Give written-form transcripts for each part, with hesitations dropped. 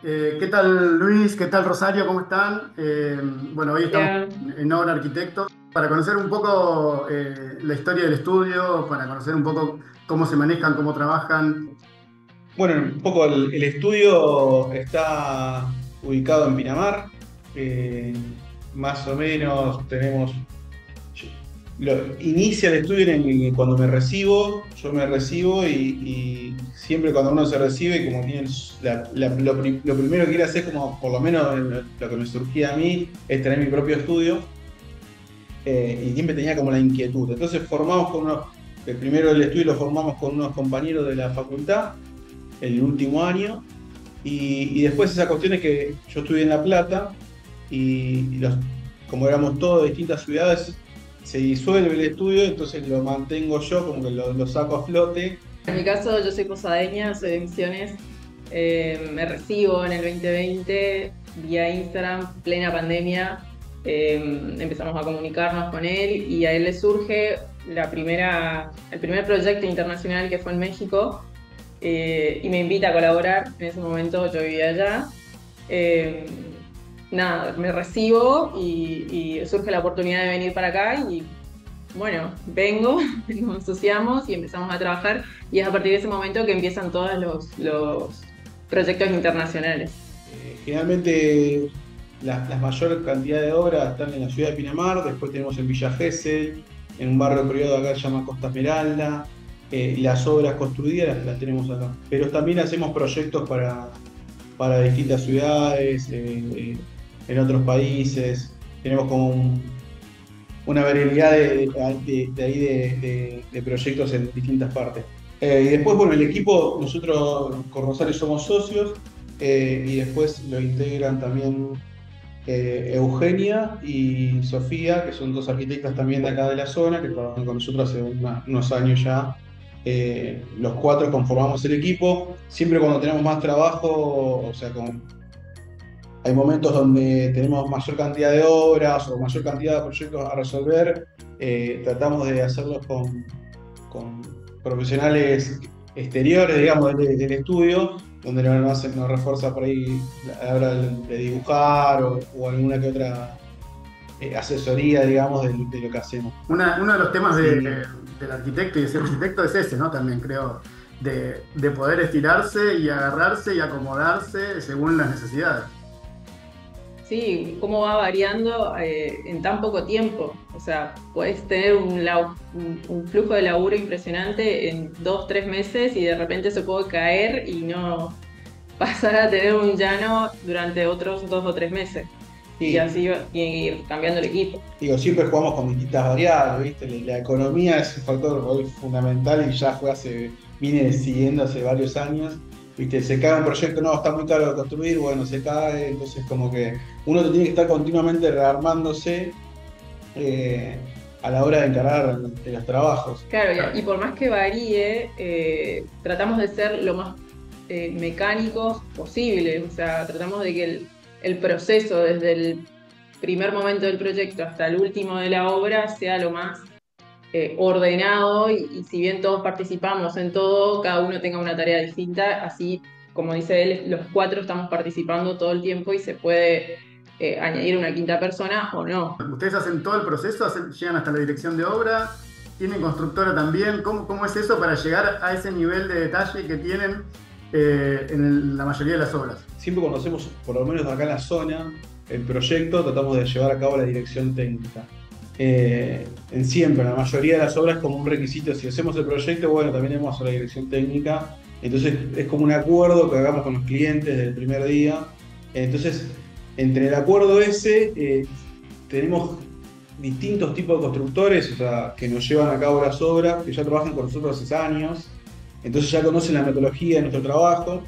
¿Qué tal Luis? ¿Qué tal Rosario? ¿Cómo están? Bueno, hoy estamos Ya, en Obra Arquitecto para conocer un poco la historia del estudio, para conocer un poco cómo se manejan, cómo trabajan. Bueno, un poco el estudio está ubicado en Pinamar. eh, Más o menos tenemos. Inicia el estudio cuando me recibo. Yo me recibo y siempre cuando uno se recibe, como tiene lo primero que quiere hacer, como por lo menos lo que me surgía a mí, es tener mi propio estudio. Y siempre tenía como la inquietud. Entonces formamos con unos. El primero del estudio lo formamos con unos compañeros de la facultad el último año. Y después esa cuestión es que yo estudié en La Plata y como éramos todos de distintas ciudades, se disuelve el estudio, entonces lo mantengo yo, como que lo saco a flote. en mi caso yo soy posadeña, soy de Misiones. Me recibo en el 2020 vía Instagram, plena pandemia. Empezamos a comunicarnos con él y a él le surge el primer proyecto internacional que fue en México, y me invita a colaborar. En ese momento yo vivía allá. Eh, Nada, me recibo y surge la oportunidad de venir para acá y bueno, vengo, nos asociamos y empezamos a trabajar, y es a partir de ese momento que empiezan todos los proyectos internacionales. Generalmente la mayor cantidad de obras están en la ciudad de Pinamar, después tenemos en Villa Gesell, en un barrio privado acá que se llama Costa Esmeralda, y las obras construidas las tenemos acá. Pero también hacemos proyectos para distintas ciudades, en otros países. Tenemos como una variedad de proyectos en distintas partes. Y después, bueno, el equipo, nosotros con Rosario somos socios, y después lo integran también Eugenia y Sofía, que son dos arquitectas también de acá de la zona, que trabajan con nosotros hace unos años ya. Los cuatro conformamos el equipo. Siempre cuando tenemos más trabajo, o sea, hay momentos donde tenemos mayor cantidad de obras o mayor cantidad de proyectos a resolver. Tratamos de hacerlos con profesionales exteriores, digamos, del estudio, donde nos refuerza por ahí a la hora de dibujar o alguna que otra asesoría, digamos, de lo que hacemos. Uno de los temas Sí. del arquitecto y de ser arquitecto es ese, ¿no? También creo, de poder estirarse y agarrarse y acomodarse según las necesidades. Sí, cómo va variando en tan poco tiempo. O sea, puedes tener un flujo de laburo impresionante en 2, 3 meses y de repente se puede caer y no pasar a tener un llano durante otros 2 o 3 meses. Y Sí, así y ir cambiando el equipo. digo, siempre jugamos con distintas variables, ¿viste? La economía es un factor hoy fundamental y ya viene siguiendo hace varios años. ¿Viste? Se cae un proyecto, no, está muy caro de construir, bueno, se cae, entonces como que uno tiene que estar continuamente rearmándose, eh, a la hora de encarar los trabajos. Claro, y por más que varíe, tratamos de ser lo más mecánicos posible. O sea, tratamos de que el proceso desde el primer momento del proyecto hasta el último de la obra sea lo más ordenado, y si bien todos participamos en todo, cada uno tenga una tarea distinta. Así, como dice él, los cuatro estamos participando todo el tiempo y se puede añadir una quinta persona o no. Ustedes hacen todo el proceso, llegan hasta la dirección de obra, tienen constructora también. ¿Cómo es eso para llegar a ese nivel de detalle que tienen la mayoría de las obras? Siempre cuando hacemos, por lo menos acá en la zona, el proyecto, tratamos de llevar a cabo la dirección técnica. En la mayoría de las obras, como un requisito, si hacemos el proyecto, bueno, también hemos la dirección técnica. Entonces es como un acuerdo que hagamos con los clientes desde el primer día. Entonces, entre el acuerdo ese, tenemos distintos tipos de constructores, o sea, que nos llevan a cabo las obras, que ya trabajan con nosotros hace años, entonces ya conocen la metodología de nuestro trabajo.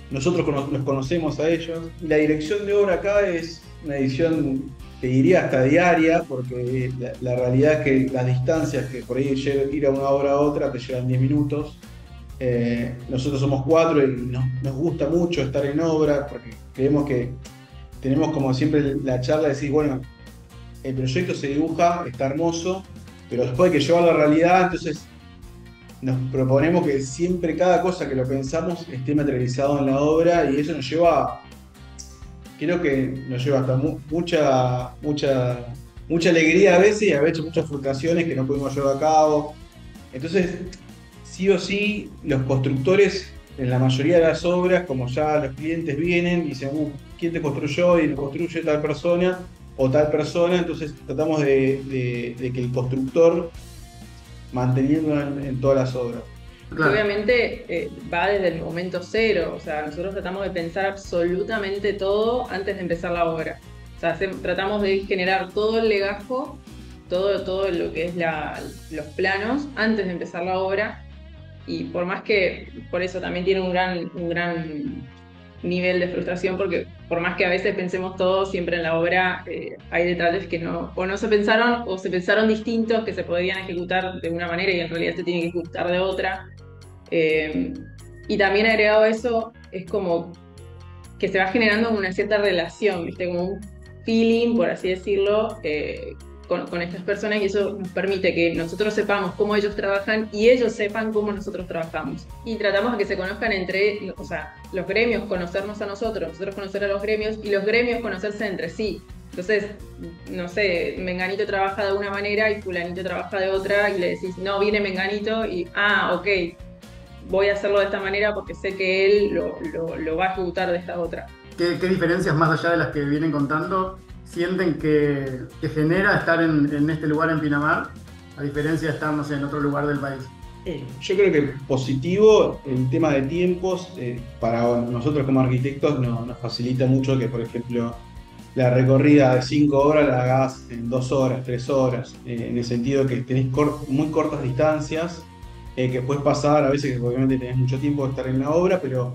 Nosotros los conocemos a ellos. La dirección de obra acá es una edición, te diría, hasta diaria, porque la realidad es que las distancias que por ahí ir a una obra a otra te llevan 10 minutos. Nosotros somos cuatro y nos gusta mucho estar en obra, porque creemos que tenemos como siempre la charla de decir, bueno, el proyecto se dibuja, está hermoso, pero después hay que llevarlo a la realidad, entonces nos proponemos que siempre cada cosa que lo pensamos esté materializado en la obra y eso nos lleva creo que nos lleva hasta mucha alegría a veces y a veces muchas frustraciones que no pudimos llevar a cabo. Entonces, sí o sí, los constructores en la mayoría de las obras, como ya los clientes vienen y dicen, ¿quién te construyó? Y lo construye tal persona o tal persona, entonces tratamos de que el constructor manteniendo en todas las obras. Claro. Obviamente va desde el momento cero, o sea, nosotros tratamos de pensar absolutamente todo antes de empezar la obra. O sea, tratamos de generar todo el legajo, todo lo que es los planos antes de empezar la obra, y por más que por eso también tiene un gran nivel de frustración, porque por más que a veces pensemos todo, siempre en la obra hay detalles que no se pensaron o se pensaron distintos, que se podrían ejecutar de una manera y en realidad se tienen que ejecutar de otra. Y también agregado a eso, es como que se va generando una cierta relación, ¿viste? Como un feeling, por así decirlo, con estas personas, y eso nos permite que nosotros sepamos cómo ellos trabajan y ellos sepan cómo nosotros trabajamos. Y tratamos de que se conozcan o sea, los gremios conocernos a nosotros conocer a los gremios y los gremios conocerse entre sí. Entonces, no sé, Menganito trabaja de una manera y Fulanito trabaja de otra y le decís, no, viene Menganito y, ok, voy a hacerlo de esta manera porque sé que él lo va a ejecutar de esta otra. ¿Qué diferencias más allá de las que vienen contando sienten que genera estar en este lugar en Pinamar, a diferencia de estar, no sé, en otro lugar del país? Yo creo que positivo, el tema de tiempos, para nosotros como arquitectos nos facilita mucho que, por ejemplo, la recorrida de 5 horas la hagas en 2 horas, 3 horas, en el sentido que tenés muy cortas distancias, que puedes pasar, a veces que obviamente tenés mucho tiempo de estar en la obra, pero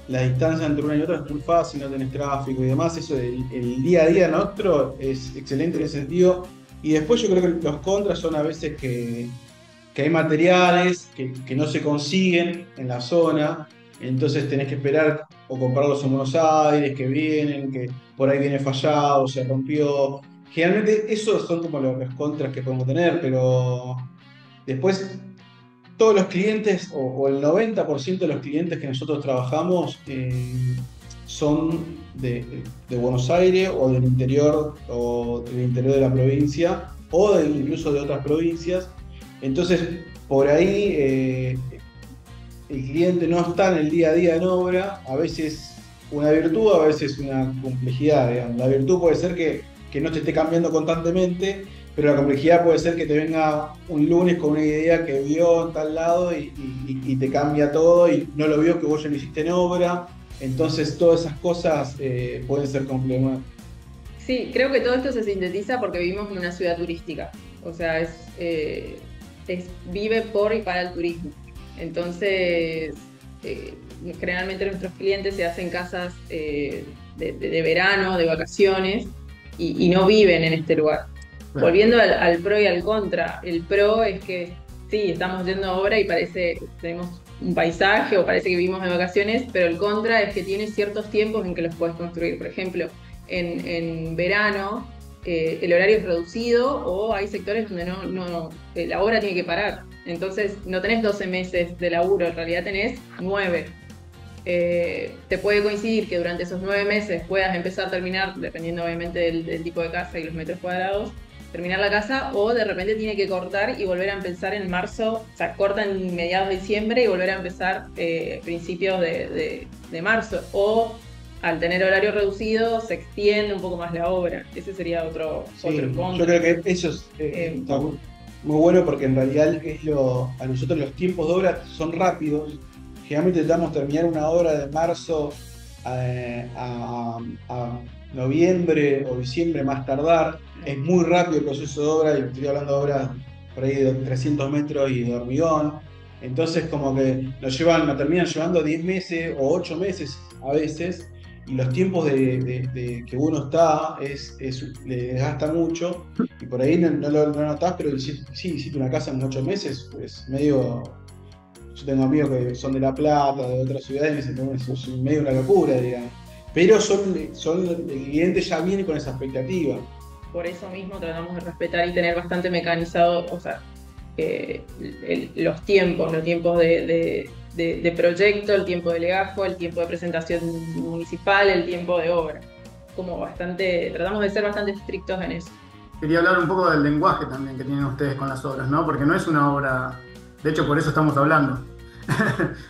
la distancia entre una y otra es muy fácil, no tenés tráfico y demás. Eso, el día a día nuestro es excelente en ese sentido. Y después yo creo que los contras son a veces que hay materiales que no se consiguen en la zona, entonces tenés que esperar o comprarlos en Buenos Aires, que vienen, que por ahí viene fallado, se rompió. Generalmente esos son como los contras que podemos tener, pero después todos los clientes, o el 90% de los clientes que nosotros trabajamos son de Buenos Aires o del interior de la provincia o incluso de otras provincias. Entonces, por ahí el cliente no está en el día a día en obra, a veces una virtud, a veces una complejidad, digamos. La virtud puede ser que no te esté cambiando constantemente, pero la complejidad puede ser que te venga un lunes con una idea que vio en tal lado y te cambia todo y no lo vio que vos ya lo hiciste en obra. Entonces todas esas cosas pueden ser complejas. Sí, creo que todo esto se sintetiza porque vivimos en una ciudad turística. O sea, vive por y para el turismo. Entonces, generalmente nuestros clientes se hacen casas de verano, de vacaciones, y no viven en este lugar. Claro. Volviendo al pro y al contra, el pro es que sí, estamos yendo a obra y tenemos un paisaje o parece que vivimos de vacaciones, pero el contra es que tiene ciertos tiempos en que los puedes construir. Por ejemplo, en verano el horario es reducido o hay sectores donde la obra tiene que parar. Entonces no tenés 12 meses de laburo, en realidad tenés 9. Te puede coincidir que durante esos 9 meses puedas empezar a terminar, dependiendo obviamente del tipo de casa y los metros cuadrados, terminar la casa, o de repente tiene que cortar y volver a empezar en marzo, o sea, corta en mediados de diciembre y volver a empezar principios de marzo, o al tener horario reducido se extiende un poco más la obra. Ese sería otro punto. Yo creo que eso está muy bueno porque en realidad a nosotros los tiempos de obra son rápidos. Generalmente intentamos terminar una obra de marzo a noviembre o diciembre más tardar. Es muy rápido el proceso de obra, y estoy hablando de obras por ahí de 300 metros y de hormigón. Entonces como que nos terminan llevando 10 meses o 8 meses a veces, y los tiempos de que uno está le desgasta mucho, y por ahí no lo notás, pero sí, hiciste una casa en 8 meses, pues medio... Yo tengo amigos que son de La Plata, de otras ciudades, y es medio una locura, digamos. Pero el cliente ya viene con esa expectativa. Por eso mismo tratamos de respetar y tener bastante mecanizado, o sea, los tiempos de proyecto, el tiempo de legajo, el tiempo de presentación municipal, el tiempo de obra. como bastante, tratamos de ser bastante estrictos en eso. Quería hablar un poco del lenguaje también que tienen ustedes con las obras, ¿no? Porque no es una obra, de hecho por eso estamos hablando,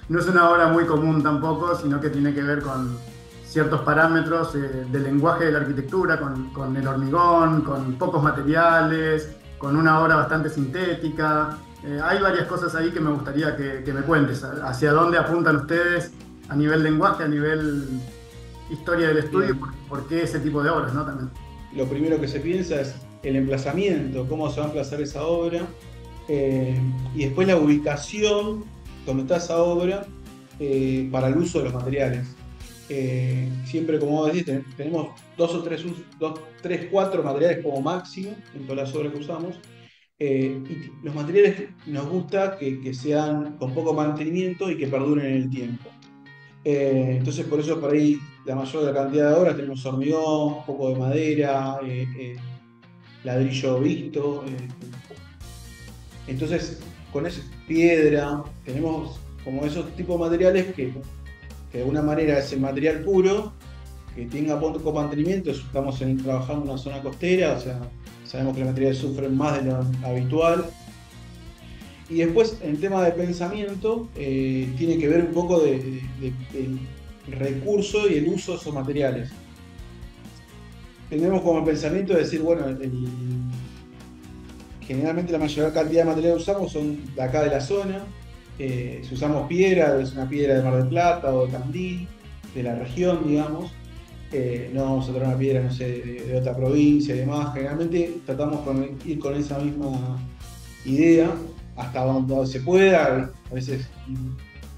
no es una obra muy común tampoco, sino que tiene que ver con ciertos parámetros del lenguaje de la arquitectura, con el hormigón, con pocos materiales, con una obra bastante sintética. Hay varias cosas ahí que me gustaría que me cuentes, hacia dónde apuntan ustedes a nivel lenguaje, a nivel historia del estudio, por qué ese tipo de obras, ¿no? También. Lo primero que se piensa es el emplazamiento, cómo se va a emplazar esa obra, y después la ubicación donde está esa obra para el uso de los materiales. Siempre, como vos decís, tenemos 4 materiales como máximo en todas las obras que usamos. Y los materiales nos gusta que sean con poco mantenimiento y que perduren en el tiempo. Entonces, por eso por ahí la mayor cantidad de obras tenemos hormigón, un poco de madera, ladrillo visto. Entonces, con esa piedra, tenemos como esos tipos de materiales que de alguna manera es el material puro, que tenga poco mantenimiento. Estamos trabajando en una zona costera, o sea, sabemos que los materiales sufren más de lo habitual. Y después, en el tema de pensamiento, tiene que ver un poco del recurso y el uso de esos materiales. Tenemos como el pensamiento de decir, bueno, generalmente la mayor cantidad de materiales que usamos son de acá de la zona. Si usamos piedra, es una piedra de Mar del Plata o de Tandil, de la región, digamos. No vamos a traer una piedra, no sé, de otra provincia y demás. Generalmente tratamos de ir con esa misma idea hasta donde se pueda. A veces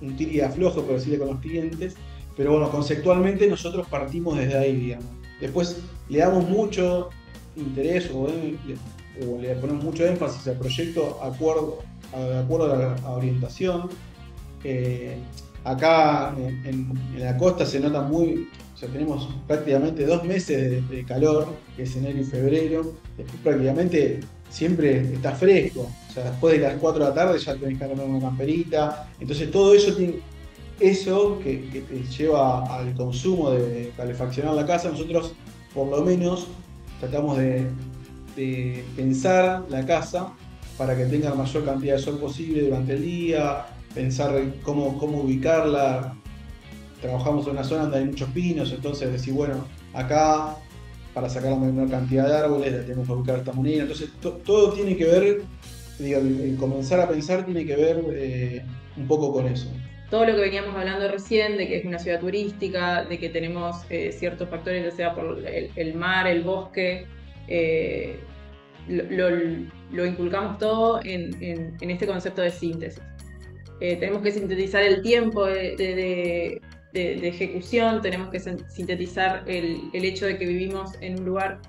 un tiro y aflojo, por decirle, con los clientes. Pero bueno, conceptualmente nosotros partimos desde ahí, digamos. Después le damos mucho interés o le ponemos mucho énfasis al proyecto de acuerdo a la orientación. Acá en la costa se nota muy, o sea, tenemos prácticamente 2 meses de calor, que es enero y febrero. Después prácticamente siempre está fresco, o sea, después de las 4 de la tarde ya tenés que poner una camperita. Entonces todo eso tiene eso que te lleva al consumo de calefaccionar la casa. Nosotros por lo menos tratamos de pensar la casa para que tenga la mayor cantidad de sol posible durante el día, pensar cómo ubicarla. Trabajamos en una zona donde hay muchos pinos, entonces decir, bueno, acá para sacar la menor cantidad de árboles la tenemos que ubicar de esta manera. Entonces todo tiene que ver, digo, el comenzar a pensar tiene que ver un poco con eso. Todo lo que veníamos hablando recién, de que es una ciudad turística, de que tenemos ciertos factores, ya sea por el mar, el bosque, lo inculcamos todo en este concepto de síntesis. Tenemos que sintetizar el tiempo de ejecución, tenemos que sintetizar el hecho de que vivimos en un lugar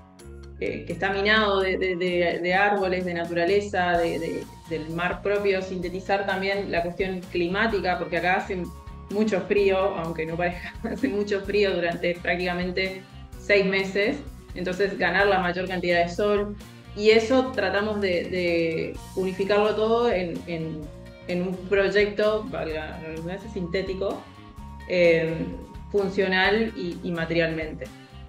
que está minado de árboles, de naturaleza, del mar propio, sintetizar también la cuestión climática, porque acá hace mucho frío, aunque no parezca, hace mucho frío durante prácticamente 6 meses, entonces ganar la mayor cantidad de sol, y eso tratamos de unificarlo todo en un proyecto, valga la redundancia, sintético, funcional y materialmente.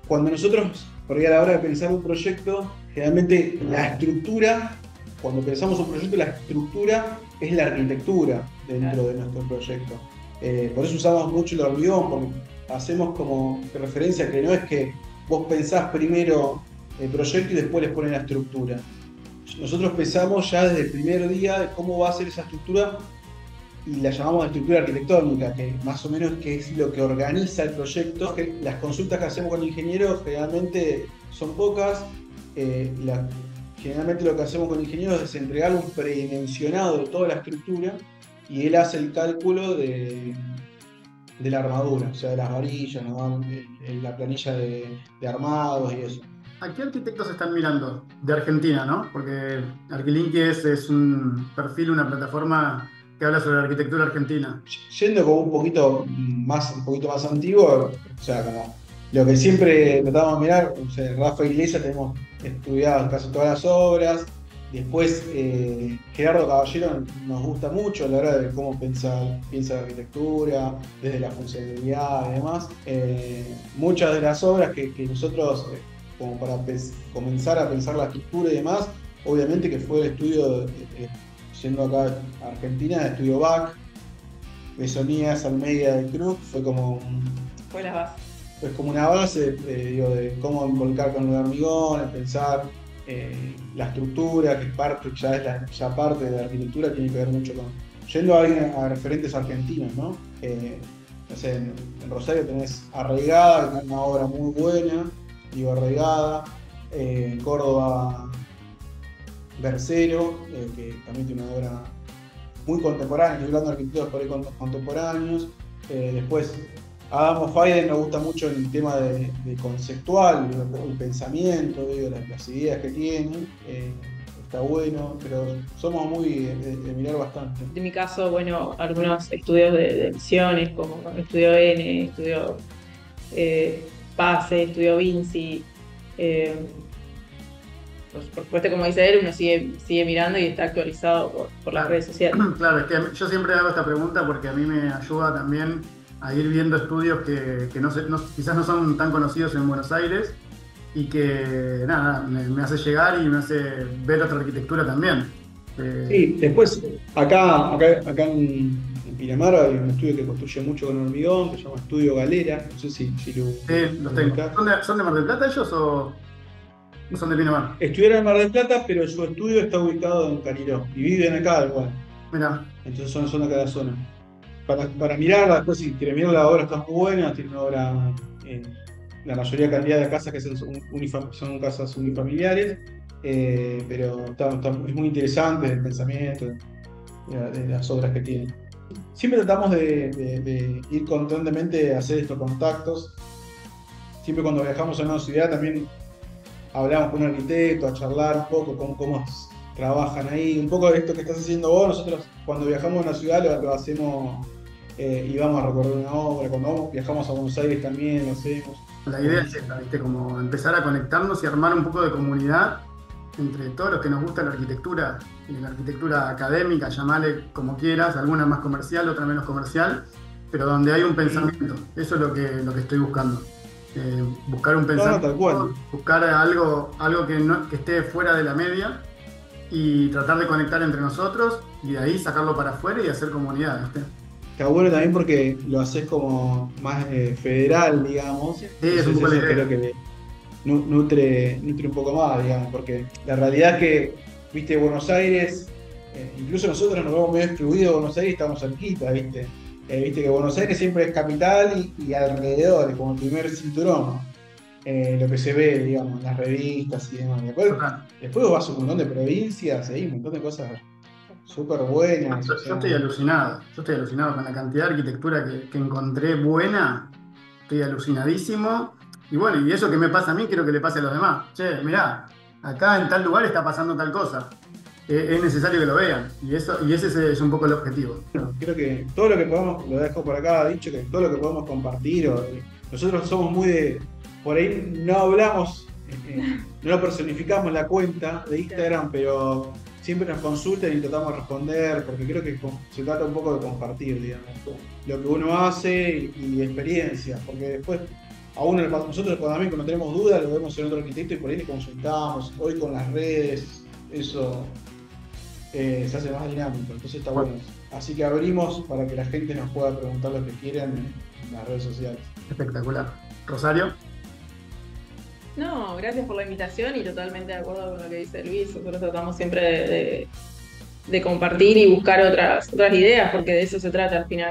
Cuando nosotros, por ahí a la hora de pensar un proyecto, generalmente la estructura, cuando pensamos un proyecto, la estructura es la arquitectura dentro de nuestro proyecto. Por eso usamos mucho el hormigón, porque hacemos como referencia que no es que vos pensás primero el proyecto y después les pones la estructura. Nosotros pensamos ya desde el primer día de cómo va a ser esa estructura y la llamamos estructura arquitectónica, que más o menos que es lo que organiza el proyecto. Que las consultas que hacemos con el ingeniero generalmente son pocas. Generalmente lo que hacemos con el ingeniero es entregar un predimensionado de toda la estructura y él hace el cálculo de la armadura, o sea, de las varillas, ¿no? La planilla de armados y eso. ¿A qué arquitectos están mirando? De Argentina, ¿no? Porque Arquilinky es un perfil, una plataforma que habla sobre la arquitectura argentina. Yendo como un poquito más antiguo, o sea, como lo que siempre tratamos de mirar, o sea, Rafa Iglesias tenemos estudiado casi todas las obras, Después, Gerardo Caballero nos gusta mucho a la hora de cómo piensa la arquitectura, desde la funcionalidad y demás. Muchas de las obras que nosotros, como para comenzar a pensar la estructura y demás, obviamente que fue el estudio, yendo acá a Argentina, el estudio BAC, Besonías, Almeida de Cruz, Fue la base. pues como una base de cómo volcar con el hormigón, el pensar la estructura, que ya parte de la arquitectura, tiene que ver mucho con. Yendo a referentes argentinos, ¿no? No sé, en Rosario tenés Arraigada, que es una obra muy buena, digo Arraigada, en Córdoba Bercero, que también tiene una obra muy contemporánea, estoy hablando de arquitectos por ahí contemporáneos. Después, Adamo Faiden nos gusta mucho el tema de conceptual, el pensamiento, digo, las ideas que tiene, está bueno, pero somos muy de mirar bastante. En mi caso, bueno, algunos estudios de misiones, como Estudio N, Estudio PASE, Estudio Vinci. Pues, por supuesto, como dice él, uno sigue mirando y está actualizado por las redes sociales. Claro, es que yo siempre hago esta pregunta porque a mí me ayuda también a ir viendo estudios que quizás no son tan conocidos en Buenos Aires y que nada, me hace llegar y me hace ver otra arquitectura también. Sí, después acá en Pinamar hay un estudio que construye mucho con hormigón, que se llama Estudio Galera, no sé si lo los tengo. ¿Son de Mar del Plata ellos o son de Pinamar? Estudiaron en Mar del Plata, pero su estudio está ubicado en Cariló y viven acá igual. Mirá. Entonces son acá de la zona. Para mirarla, después si quieren mirar la obra está muy buena, tiene una obra, la mayoría de cantidad de casas que son casas unifamiliares, pero es muy interesante el pensamiento de las obras que tiene. Siempre tratamos de ir constantemente a hacer estos contactos. Siempre cuando viajamos a una ciudad también hablamos con un arquitecto, a charlar un poco cómo trabajan ahí, un poco de esto que estás haciendo vos. Nosotros cuando viajamos a una ciudad lo hacemos y vamos a recorrer una obra. Cuando viajamos a Buenos Aires también lo hacemos. La idea es esta, ¿viste? Como empezar a conectarnos y armar un poco de comunidad entre todos los que nos gusta la arquitectura académica, llamale como quieras, alguna más comercial, otra menos comercial, pero donde hay un pensamiento. Eso es lo que estoy buscando. Buscar un pensamiento, tal cual. Buscar algo que esté fuera de la media y tratar de conectar entre nosotros y de ahí sacarlo para afuera y hacer comunidad, ¿viste? Está bueno también porque lo haces como más federal, digamos. Sí, es un poco la idea. Creo que nutre un poco más, digamos, porque la realidad es que, viste, Buenos Aires, incluso nosotros nos vemos medio excluidos de Buenos Aires y estamos cerquita, viste. Viste que Buenos Aires siempre es capital y alrededor, como el primer cinturón, lo que se ve, digamos, en las revistas y demás. Después vas a un montón de provincias, hay un montón de cosas súper buenas. Yo estoy alucinado con la cantidad de arquitectura que encontré buena, estoy alucinadísimo. Y bueno, y eso que me pasa a mí, quiero que le pase a los demás. Che, mirá, acá en tal lugar está pasando tal cosa. Es necesario que lo vean. Y ese es un poco el objetivo. Bueno, creo que todo lo que podamos, lo dejo por acá dicho, que todo lo que podemos compartir, nosotros somos muy de, por ahí no hablamos, no lo personificamos la cuenta de Instagram, pero siempre nos consultan y tratamos de responder, porque creo que se trata un poco de compartir, digamos, lo que uno hace y experiencias, porque después nosotros también cuando tenemos dudas lo vemos en otro arquitecto y por ahí le consultamos. Hoy con las redes eso se hace más dinámico, entonces está bueno. Así que abrimos para que la gente nos pueda preguntar lo que quieran en las redes sociales. Espectacular. Rosario. No, gracias por la invitación y totalmente de acuerdo con lo que dice Luis. Nosotros tratamos siempre de compartir y buscar otras ideas, porque de eso se trata al final.